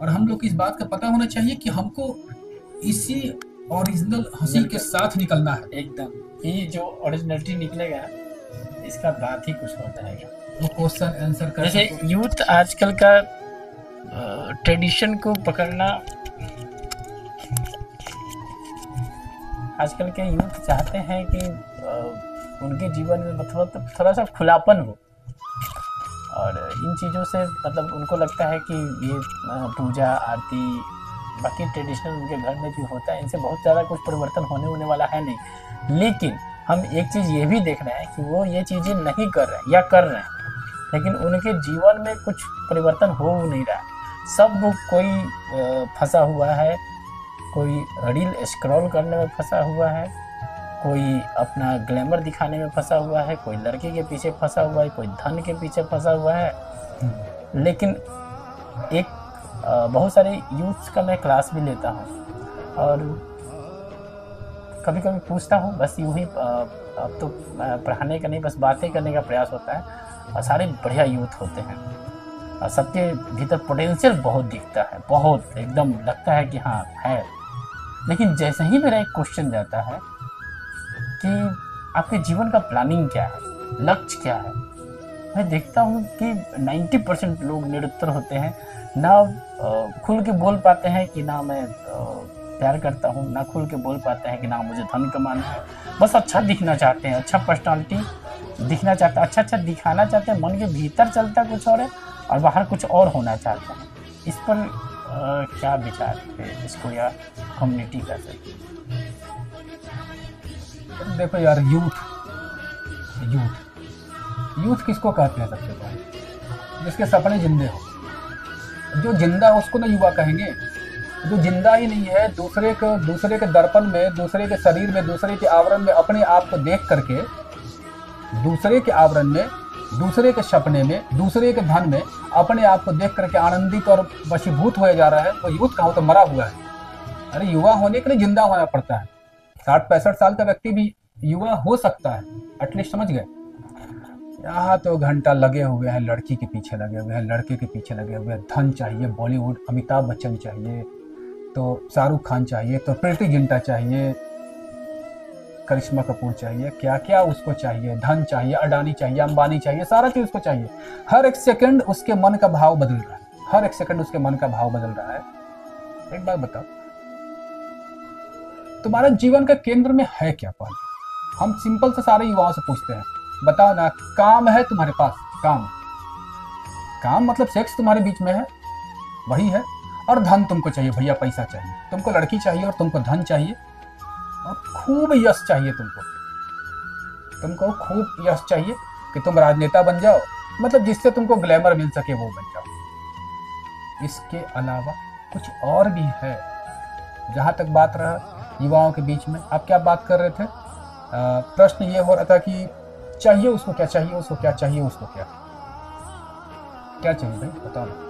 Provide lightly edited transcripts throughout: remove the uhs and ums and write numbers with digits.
और हम लोग को इस बात का पता होना चाहिए कि हमको इसी ओरिजिनल हंसी के साथ निकलना है। एकदम, ये जो ओरिजिनलिटी निकलेगा इसका बात ही कुछ हो जाएगा। वो क्वेश्चन आंसर कर जैसे सको। यूथ आजकल का ट्रेडिशन को पकड़ना, आजकल के यूथ चाहते हैं कि उनके जीवन में मतलब थोड़ा सा खुलापन हो, और इन चीज़ों से मतलब उनको लगता है कि ये पूजा आरती बाकी ट्रेडिशनल उनके घर में भी होता है, इनसे बहुत ज़्यादा कुछ परिवर्तन होने वाला है नहीं। लेकिन हम एक चीज़ ये भी देख रहे हैं कि वो ये चीज़ें नहीं कर रहे हैं या कर रहे हैं, लेकिन उनके जीवन में कुछ परिवर्तन हो नहीं रहा है। सब कोई फंसा हुआ है, कोई रील स्क्रॉल करने में फंसा हुआ है, कोई अपना ग्लैमर दिखाने में फंसा हुआ है, कोई लड़के के पीछे फंसा हुआ है, कोई धन के पीछे फंसा हुआ है। लेकिन एक बहुत सारे यूथ्स का मैं क्लास भी लेता हूँ और कभी कभी पूछता हूँ, बस यूँ ही अब तो पढ़ाने का नहीं, बस बातें करने का प्रयास होता है। और सारे बढ़िया यूथ होते हैं और सबके भीतर पोटेंशियल बहुत दिखता है, बहुत एकदम लगता है कि हाँ है। लेकिन जैसे ही मेरा एक क्वेश्चन जाता है कि आपके जीवन का प्लानिंग क्या है, लक्ष्य क्या है, मैं देखता हूँ कि 90% लोग निरुत्तर होते हैं। ना खुल के बोल पाते हैं कि ना मैं प्यार करता हूँ, ना खुल के बोल पाते हैं कि ना मुझे धन कमाना है। बस अच्छा दिखना चाहते हैं, अच्छा पर्सनालिटी दिखना चाहते हैं, अच्छा दिखाना चाहते हैं। मन के भीतर चलता कुछ और है और बाहर कुछ और होना चाहते हैं। इस पर क्या विचार है इसको या कम्युनिटी का सर? देखो यार, यूथ यूथ यूथ किसको कहते हैं? सबसे पहले जिसके सपने जिंदे हो। जो जिंदा है उसको ना युवा कहेंगे। जो जिंदा ही नहीं है, दूसरे के दर्पण में, दूसरे के शरीर में, दूसरे के आवरण में अपने आप को देख करके, दूसरे के आवरण में, दूसरे के सपने में, दूसरे के धन में अपने आप को देख करके आनंदित और वशीभूत हो जा रहा है, तो यूथ कहाँ? तो मरा हुआ है। अरे युवा होने के लिए जिंदा होना पड़ता है। 60-65 साल का व्यक्ति भी युवा हो सकता है, एटलीस्ट, समझ गए? यहाँ तो घंटा लगे हुए हैं, लड़की के पीछे लगे हुए हैं, लड़के के पीछे लगे हुए हैं। धन चाहिए, बॉलीवुड अमिताभ बच्चन चाहिए, तो शाहरुख खान चाहिए, तो प्रीति जिंटा चाहिए, करिश्मा कपूर चाहिए, क्या क्या उसको चाहिए। धन चाहिए, अडानी चाहिए, अंबानी चाहिए, सारा चीज उसको चाहिए। हर एक सेकंड उसके मन का भाव बदल रहा है, हर एक सेकंड उसके मन का भाव बदल रहा है। एक बात बताओ, तुम्हारा जीवन का केंद्र में है क्या? पहले हम सिंपल से सारे युवाओं से पूछते हैं, बताओ ना, काम है तुम्हारे पास? काम मतलब सेक्स तुम्हारे बीच में है, वही है। और धन तुमको चाहिए भैया, पैसा चाहिए तुमको, लड़की चाहिए और तुमको धन चाहिए और खूब यश चाहिए तुमको खूब यश चाहिए कि तुम राजनेता बन जाओ, मतलब जिससे तुमको ग्लैमर मिल सके वो बन जाओ। इसके अलावा कुछ और भी है? जहां तक बात रहा युवाओं के बीच में, आप क्या बात कर रहे थे? प्रश्न ये हो रहा था कि चाहिए उसको क्या, चाहिए उसको क्या, चाहिए उसको क्या, क्या चाहिए भाई बताओ ना।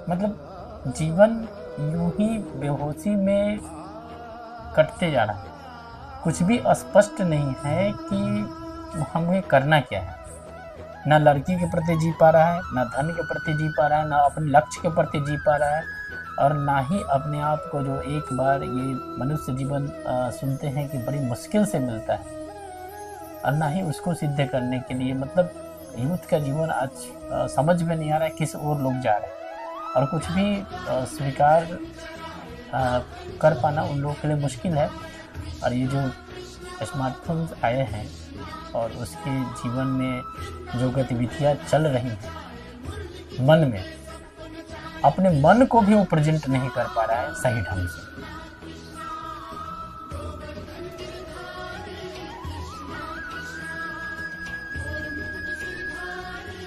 मतलब जीवन यूं ही बेहोशी में कटते जा रहा है, कुछ भी स्पष्ट नहीं है कि हमें करना क्या है। ना लड़की के प्रति जी पा रहा है, ना धन के प्रति जी पा रहा है, ना अपने लक्ष्य के प्रति जी पा रहा है, और ना ही अपने आप को, जो एक बार ये मनुष्य जीवन सुनते हैं कि बड़ी मुश्किल से मिलता है, और ना ही उसको सिद्ध करने के लिए। मतलब यूथ का जीवन आज समझ में नहीं आ रहा है किस ओर लोग जा रहे हैं, और कुछ भी स्वीकार कर पाना उन लोगों के लिए मुश्किल है। और ये जो स्मार्टफोन्स आए हैं और उसके जीवन में जो गतिविधियाँ चल रही हैं मन में, अपने मन को भी वो प्रेजेंट नहीं कर पा रहा है सही ढंग से।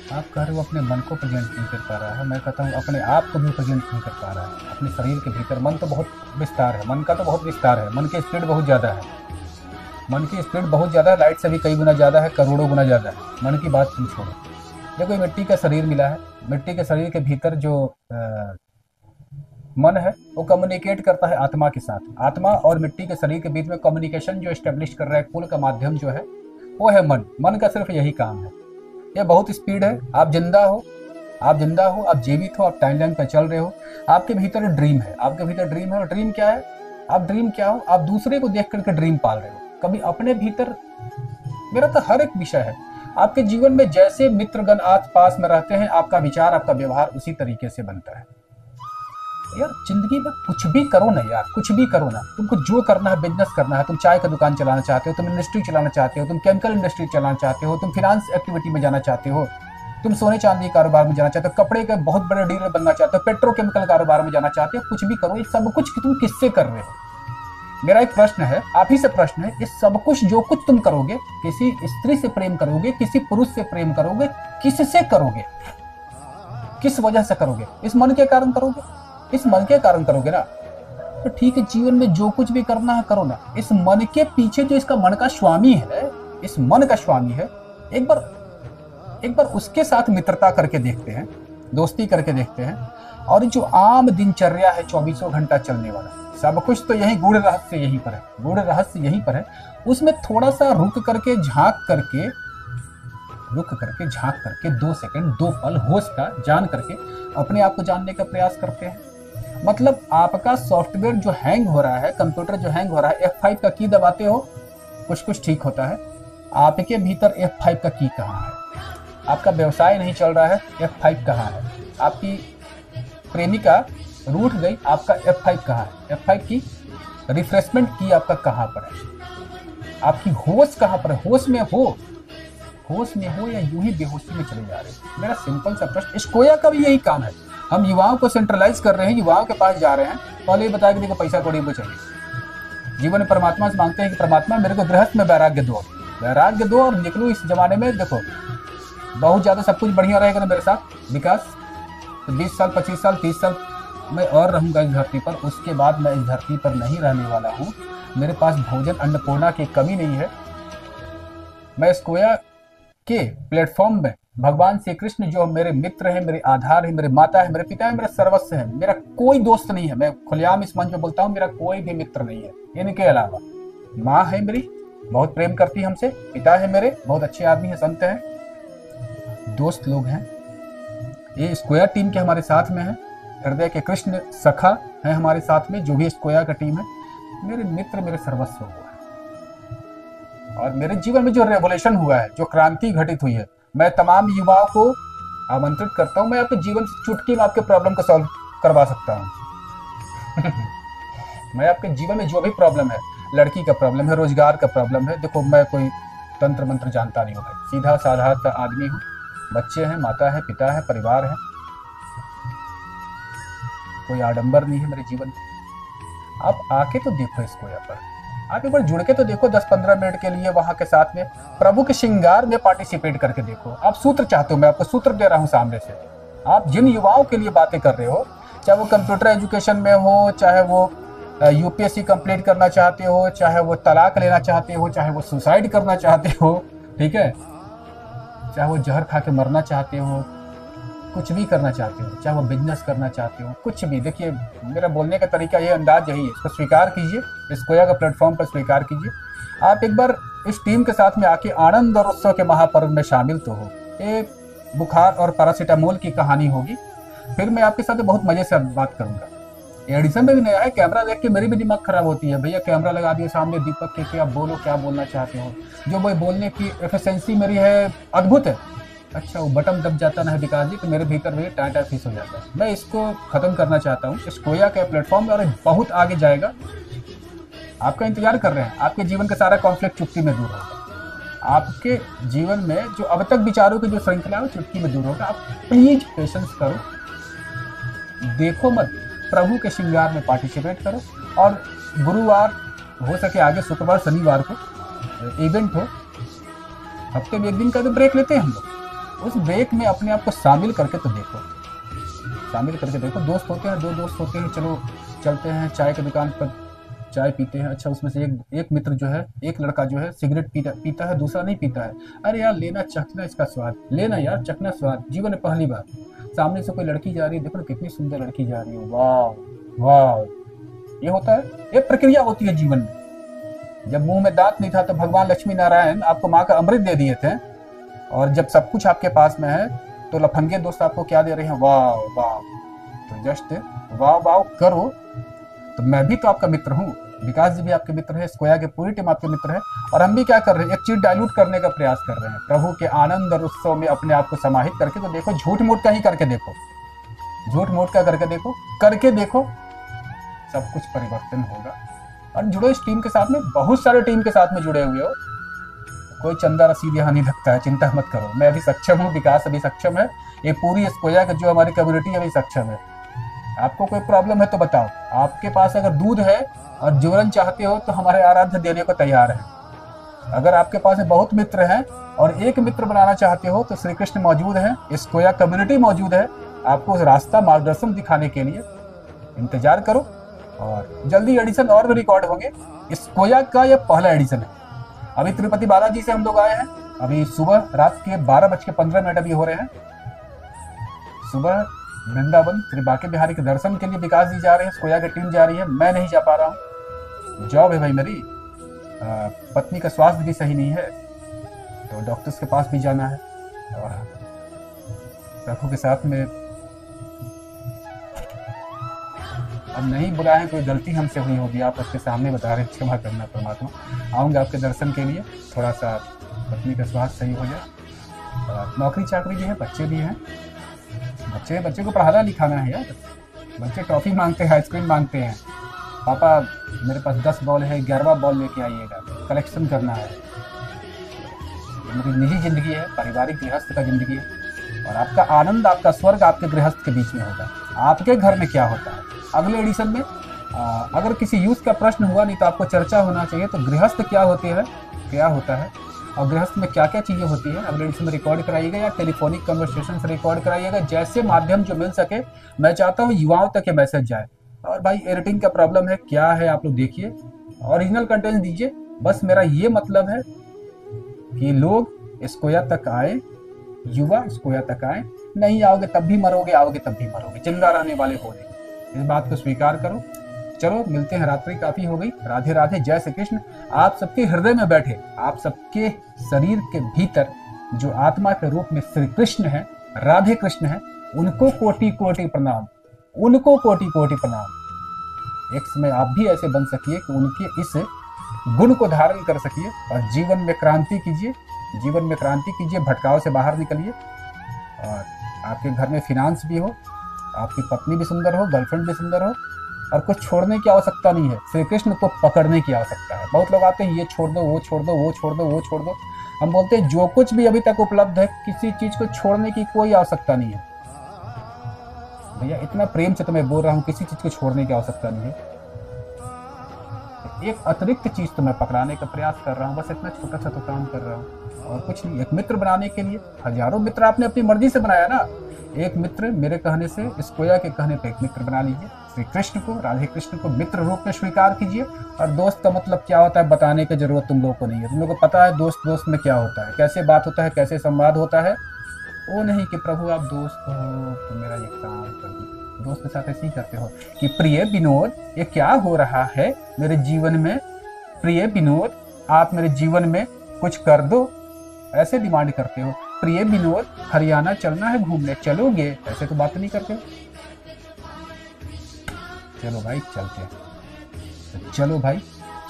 आप कह रहे हो अपने मन को प्रेजेंट नहीं कर पा रहा है, मैं कहता हूँ अपने आप को भी प्रेजेंट नहीं कर पा रहा है। अपने शरीर के भीतर मन तो बहुत विस्तार है, मन का तो बहुत विस्तार है, मन की स्पीड बहुत ज़्यादा है, मन की स्पीड बहुत ज़्यादा है, लाइट से भी कई गुना ज़्यादा है, करोड़ों गुना ज़्यादा है। मन की बात तुम छोड़ो। देखो, ये मिट्टी का शरीर मिला है, मिट्टी के शरीर के भीतर जो मन है वो कम्युनिकेट करता है आत्मा के साथ। आत्मा और मिट्टी के शरीर के बीच में कम्युनिकेशन जो एस्टेब्लिश कर रहा है, पुल का माध्यम जो है वो है मन। मन का सिर्फ यही काम है। ये बहुत स्पीड है। आप जिंदा हो, आप जिंदा हो, आप जीवित हो, आप टाइमलाइन पर चल रहे हो, आपके भीतर ड्रीम है, आपके भीतर ड्रीम है। और ड्रीम क्या है? आप ड्रीम क्या हो? आप दूसरे को देख करके ड्रीम पाल रहे हो, कभी अपने भीतर। मेरा तो हर एक विषय है आपके जीवन में, जैसे मित्रगण आस पास में रहते हैं, आपका विचार, आपका व्यवहार उसी तरीके से बनता है। यार जिंदगी में कुछ भी करो ना यार, कुछ भी करो ना, तुमको जो करना है, बिजनेस करना है, तुम चाय का दुकान चलाना चाहते हो, तुम इंडस्ट्री चलाना चाहते हो, तुम केमिकल इंडस्ट्री चलाना चाहते हो, तुम फिनांस एक्टिविटी में जाना चाहते हो, तुम सोने चांदी कारोबार में जाना चाहते हो, कपड़े के बहुत बड़े डीलर बनना चाहते हो, पेट्रोकेमिकल कारोबार में जाना चाहते हो, कुछ भी करो, ये सब कुछ तुम किससे कर रहे हो? मेरा एक प्रश्न है, आप ही से प्रश्न है, इस सब कुछ जो कुछ तुम करोगे, किसी स्त्री से प्रेम करोगे, किसी पुरुष से प्रेम करोगे, किससे करोगे? किस वजह से करोगे? इस मन के कारण करोगे? इस मन के कारण करोगे ना, तो ठीक है, जीवन में जो कुछ भी करना है करो ना। इस मन के पीछे जो इसका मन का स्वामी है, इस मन का स्वामी है, एक बार उसके साथ मित्रता करके देखते हैं, दोस्ती करके देखते हैं। और जो आम दिनचर्या है 24 घंटा चलने वाला, सब कुछ तो यही गूढ़ रहस्य यहीं पर है, गूढ़ रहस्य यहीं पर है। उसमें थोड़ा सा रुक करके झांक करके 2 सेकंड 2 पल होश का जान करके अपने आप को जानने का प्रयास करते हैं। मतलब आपका सॉफ्टवेयर जो हैंग हो रहा है, कंप्यूटर जो हैंग हो रहा है, F5 का की दबाते हो, कुछ ठीक होता है। आपके भीतर F5 का की कहाँ है? आपका व्यवसाय नहीं चल रहा है, F5 कहाँ है? आपकी प्रेमिका रूठ गई, आपका F5 कहाँ है? F5 की रिफ्रेशमेंट की आपका कहाँ पर है? आपकी होश कहाँ पर है? होश में हो या यूं ही बेहोशी में चले जा रहे हैं? मेरा सिंपल सा प्रश्न, स्कोया का भी यही काम है। हम युवाओं को सेंट्रलाइज कर रहे हैं, युवाओं के पास जा रहे हैं, पहले ही बता के देखो पैसा कौड़ी में चाहिए। जीवन में परमात्मा से मांगते हैं कि परमात्मा मेरे को गृहस्थ में वैराग्य दो और निकलूं इस जमाने में। देखो बहुत ज्यादा सब कुछ बढ़िया रहेगा ना मेरे साथ विकास, तो 20 साल 25 साल 30 साल मैं और रहूंगा इस धरती पर, उसके बाद मैं इस धरती पर नहीं रहने वाला हूँ। मेरे पास भोजन अन्नपूर्णा की कमी नहीं है। मैं स्कोया के प्लेटफॉर्म में भगवान श्री कृष्ण जो मेरे मित्र हैं, मेरे आधार है, मेरे माता है, मेरे पिता है, मेरा सर्वस्व है। मेरा कोई दोस्त नहीं है, मैं खुलेआम इस मंच पे बोलता हूँ, मेरा कोई भी मित्र नहीं है इनके अलावा। माँ है मेरी, बहुत प्रेम करती है हमसे, पिता है मेरे, बहुत अच्छे आदमी है, संत हैं, दोस्त लोग हैं, ये स्क्वायर टीम के हमारे साथ में है, हृदय के कृष्ण सखा है हमारे साथ में, जो भी स्क्वायर का टीम है, मेरे मित्र, मेरे सर्वस्व हुआ है। और मेरे जीवन में जो रेवोल्यूशन हुआ है, जो क्रांति घटित हुई है, मैं तमाम युवाओं को आमंत्रित करता हूं, मैं आपके जीवन से चुटकी में आपके प्रॉब्लम को सॉल्व करवा सकता हूं। मैं आपके जीवन में जो भी प्रॉब्लम है, लड़की का प्रॉब्लम है, रोजगार का प्रॉब्लम है, देखो मैं कोई तंत्र मंत्र जानता नहीं हूँ, सीधा साधा सा आदमी हूँ, बच्चे हैं, माता है, पिता है, परिवार है, कोई आडंबर नहीं है मेरे जीवन में। आप आके तो देखो इसको, यहाँ पर आप एक बार जुड़ के तो देखो 10-15 मिनट के लिए वहां के साथ में प्रभु के श्रृंगार में पार्टिसिपेट करके देखो। आप सूत्र चाहते हो, मैं आपको सूत्र दे रहा हूं सामने से। आप जिन युवाओं के लिए बातें कर रहे हो, चाहे वो कंप्यूटर एजुकेशन में हो, चाहे वो यूपीएससी कंप्लीट करना चाहते हो, चाहे वो तलाक लेना चाहते हो, चाहे वो सुसाइड करना चाहते हो, ठीक है, चाहे वो जहर खा के मरना चाहते हो, कुछ भी करना चाहते हो, चाहे वो बिजनेस करना चाहते हो, कुछ भी। देखिए मेरा बोलने का तरीका ये अंदाज यही है, इसको स्वीकार कीजिए, इस कोया का प्लेटफॉर्म पर स्वीकार कीजिए। आप एक बार इस टीम के साथ में आके आनंद और उत्सव के महापर्व में शामिल तो हो। एक बुखार और पैरासीटामोल की कहानी होगी, फिर मैं आपके साथ बहुत मजे से बात करूंगा। एडिसन में भी नया है, कैमरा देख के मेरी भी दिमाग खराब होती है, भैया कैमरा लगा दिए सामने, दीपक के क्या बोलो, क्या बोलना चाहते हो। जो वो बोलने की एफिशिएंसी मेरी है, अद्भुत है। अच्छा, वो बटन दब जाता ना है विकास जी, तो मेरे भीतर भी टाटा फिस हो जाता है। मैं इसको खत्म करना चाहता हूँ इस कोया के प्लेटफॉर्म में, और बहुत आगे जाएगा, आपका इंतजार कर रहे हैं। आपके जीवन का सारा कॉन्फ्लिक्ट चुटकी में दूर होगा। आपके जीवन में जो अब तक विचारों की जो श्रृंखला है वो चुटकी में दूर होगा। आप प्लीज पेशेंस करो, देखो मत, प्रभु के श्रृंगार में पार्टिसिपेट करो। और गुरुवार हो सके आगे, शुक्रवार शनिवार को इवेंट हो, हफ्ते में 1 दिन का तो ब्रेक लेते हैं हम लोग, उस ब्रेक में अपने आप को शामिल करके तो देखो, शामिल करके देखो। दोस्त होते हैं, 2 दोस्त होते हैं, चलो चलते हैं चाय की दुकान पर, चाय पीते हैं। अच्छा, उसमें से एक मित्र जो है, एक लड़का जो है सिगरेट पीता है, दूसरा नहीं पीता है। अरे यार लेना चखना इसका स्वाद, लेना यार चखना स्वाद, जीवन में पहली बार। सामने से कोई लड़की जा रही है, देखो ना कितनी सुंदर लड़की जा रही है, वाह वाह, ये होता है, ये प्रक्रिया होती है जीवन में। जब मुंह में दांत नहीं था तो भगवान लक्ष्मी नारायण आपको माँ का अमृत दे दिए थे, और जब सब कुछ आपके पास में है तो लफंगे दोस्त आपको क्या दे रहे हैं, वाह वाह। तो जस्ट वाह वाह करो। तो मैं भी तो आपका मित्र हूँ, विकास जी भी आपके मित्र है, स्कोया के पूरी टीम आपके मित्र है, और हम भी क्या कर रहे हैं, एक चीज डाइल्यूट करने का प्रयास कर रहे हैं। प्रभु के आनंद और उत्सव में अपने आप को समाहित करके तो देखो, झूठ मूठ का ही करके देखो, झूठ मूठ का करके देखो, सब कुछ परिवर्तन होगा। और जुड़ो इस टीम के साथ में, बहुत सारे टीम के साथ में जुड़े हुए हो, कोई चंदा रसीद यहाँ नहीं लगता है, चिंता मत करो। मैं अभी सक्षम हूँ, विकास अभी सक्षम है, ये पूरी स्कोया का जो हमारी कम्युनिटी अभी सक्षम है। आपको कोई प्रॉब्लम है तो बताओ, आपके पास अगर दूध है और जोरन चाहते हो तो हमारे आराध्य देने को तैयार है। अगर आपके पास बहुत मित्र हैं और एक मित्र बनाना चाहते हो तो श्री कृष्ण मौजूद है, स्कोया कम्युनिटी मौजूद है आपको रास्ता मार्गदर्शन दिखाने के लिए। इंतजार करो, और जल्दी एडिशन और भी रिकॉर्ड होंगे। स्कोया का यह पहला एडिशन है। अभी तिरुपति बालाजी से हम लोग आए हैं, अभी सुबह रात के 12:15 अभी हो रहे हैं। सुबह वृंदावन श्री बांके बिहारी के दर्शन के लिए विकास जी जा रहे हैं, स्कोया की टीम जा रही है, मैं नहीं जा पा रहा हूँ। जॉब है भाई मेरी, पत्नी का स्वास्थ्य भी सही नहीं है, तो डॉक्टर्स के पास भी जाना है, और प्रभु के साथ में अब नहीं बुलाए, कोई गलती हमसे हुई होगी, आप उसके सामने बता रहे हैं, क्षमा करना परमात्मा। आऊँगा आपके दर्शन के लिए, थोड़ा सा पत्नी का स्वास्थ्य सही हो जाए। नौकरी चाकरी भी है, बच्चे भी हैं, बच्चे को पढ़ाना लिखाना है यार। बच्चे टॉफी मांगते हैं, आइसक्रीम मांगते हैं, पापा मेरे पास 10 बॉल है, 11वां बॉल लेके आइएगा, कलेक्शन करना है। मेरी निजी जिंदगी है, पारिवारिक गृहस्थ का जिंदगी है, और आपका आनंद, आपका स्वर्ग आपके गृहस्थ के बीच में होगा। आपके घर में क्या होता है अगले एडिशन में, अगर किसी यूथ का प्रश्न हुआ नहीं तो आपको चर्चा होना चाहिए, तो गृहस्थ क्या होते हैं, क्या होता है, और गृहस्थ में क्या क्या चीज़ें होती है, अगले एडिशन में रिकॉर्ड कराइएगा या टेलीफोनिक कन्वर्सेशन से रिकॉर्ड कराइएगा, जैसे माध्यम जो मिल सके। मैं चाहता हूँ युवाओं तक ये मैसेज जाए। और भाई एडिटिंग का प्रॉब्लम है, क्या है आप लोग देखिए, ओरिजिनल कंटेंट दीजिए, बस मेरा ये मतलब है कि लोग स्कोया तक आए, युवा स्कोया तक आए। नहीं आओगे तब भी मरोगे, आओगे तब भी मरोगे, जिंदा रहने वाले हो नहीं, इस बात को स्वीकार करो। चलो मिलते हैं, रात्रि काफी हो गई, राधे राधे, जय श्री कृष्ण। आप सबके हृदय में बैठे, आप सबके शरीर के भीतर जो आत्मा के रूप में श्री कृष्ण है, राधे कृष्ण है, उनको कोटि कोटि प्रणाम, उनको कोटि कोटि प्रणाम। एक समय आप भी ऐसे बन सकिए कि उनके इस गुण को धारण कर सकिए और जीवन में क्रांति कीजिए, जीवन में क्रांति कीजिए, भटकाव से बाहर निकलिए, और आपके घर में फिनांस भी हो, आपकी पत्नी भी सुंदर हो, गर्लफ्रेंड भी सुंदर हो, और कुछ छोड़ने की आवश्यकता नहीं है, श्री कृष्ण को पकड़ने की आवश्यकता है। बहुत लोग आते हैं, ये छोड़ दो, वो छोड़ दो, वो छोड़ दो, वो छोड़ दो। हम बोलते हैं जो कुछ भी अभी तक उपलब्ध है, किसी चीज को छोड़ने की कोई आवश्यकता नहीं है। भैया इतना प्रेम से तो मैं बोल रहा हूँ, किसी चीज को छोड़ने की आवश्यकता नहीं है। एक अतिरिक्त चीज तो मैं पकड़ाने का प्रयास कर रहा हूँ, बस इतना छोटा सा तो काम कर रहा हूँ, और कुछ नहीं। एक मित्र बनाने के लिए हजारों मित्र आपने अपनी मर्जी से बनाया ना, एक मित्र मेरे कहने से, स्कोया के कहने पे एक मित्र बना लीजिए। श्री कृष्ण को, राधे कृष्ण को मित्र रूप में स्वीकार कीजिए। और दोस्त का मतलब क्या होता है बताने की जरूरत तुम लोगों को नहीं है, तुम लोगों को पता है दोस्त दोस्त में क्या होता है, कैसे बात होता है, कैसे संवाद होता है। वो नहीं कि प्रभु आप दोस्त हो तो मेरा ये काम कर दो। दोस्त के साथ ऐसे ही करते हो कि प्रिय विनोद ये क्या हो रहा है मेरे जीवन में, प्रिय विनोद आप मेरे जीवन में कुछ कर दो, ऐसे डिमांड करते हो। प्रिय विनोद हरियाणा चलना है घूमने, चलोगे, ऐसे तो बात नहीं करते हो। चलो भाई चलते हैं, तो चलो भाई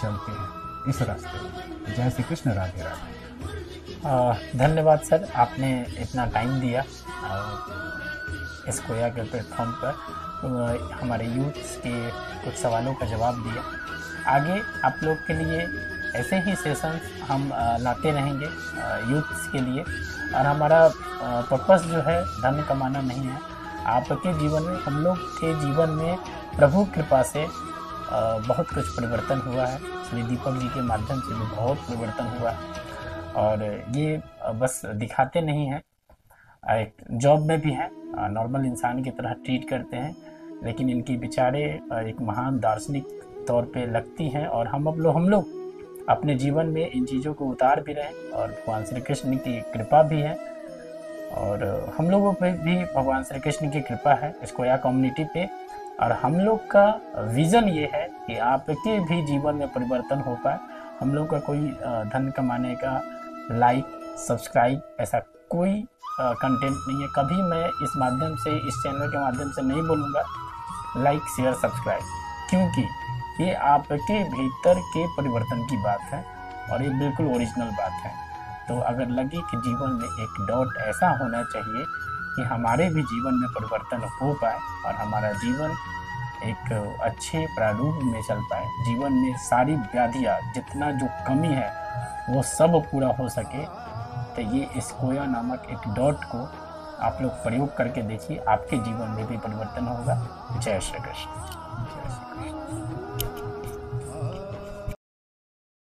चलते हैं इस रास्ते। जय श्री कृष्ण, राधे राधे। धन्यवाद सर, आपने इतना टाइम दिया स्कोया के प्लेटफॉर्म पर हमारे यूथ्स के कुछ सवालों का जवाब दिया। आगे आप लोग के लिए ऐसे ही सेशंस हम लाते रहेंगे यूथ्स के लिए, और हमारा पर्पस जो है धन कमाना नहीं है। आपके जीवन में, हम लोग के जीवन में प्रभु कृपा से बहुत कुछ परिवर्तन हुआ है, श्री दीपक जी के माध्यम से भी बहुत परिवर्तन हुआ है, और ये बस दिखाते नहीं हैं, एक जॉब में भी हैं, नॉर्मल इंसान की तरह ट्रीट करते हैं, लेकिन इनकी विचारें एक महान दार्शनिक तौर पे लगती हैं, और हम लोग अपने जीवन में इन चीज़ों को उतार भी रहे हैं, और भगवान श्री कृष्ण की कृपा भी है, और हम लोगों पे भी भगवान श्री कृष्ण की कृपा है स्कोया कम्युनिटी पे। और हम लोग का विज़न ये है कि आपके भी जीवन में परिवर्तन हो पाए। हम लोग का कोई धन कमाने का, लाइक, सब्सक्राइब ऐसा कोई कंटेंट नहीं है। कभी मैं इस माध्यम से, इस चैनल के माध्यम से नहीं बोलूँगा लाइक शेयर सब्सक्राइब, क्योंकि ये आपके भीतर के परिवर्तन की बात है और ये बिल्कुल ओरिजिनल बात है। तो अगर लगे कि जीवन में एक डॉट ऐसा होना चाहिए कि हमारे भी जीवन में परिवर्तन हो पाए और हमारा जीवन एक अच्छे प्रारूप में चल पाए, जीवन में सारी व्याधियाँ, जितना जो कमी है वो सब पूरा हो सके, तो ये स्कोया नामक एक डॉट को आप लोग प्रयोग करके देखिए, आपके जीवन में भी परिवर्तन होगा। जय श्री कृष्ण। जय श्री कृष्ण।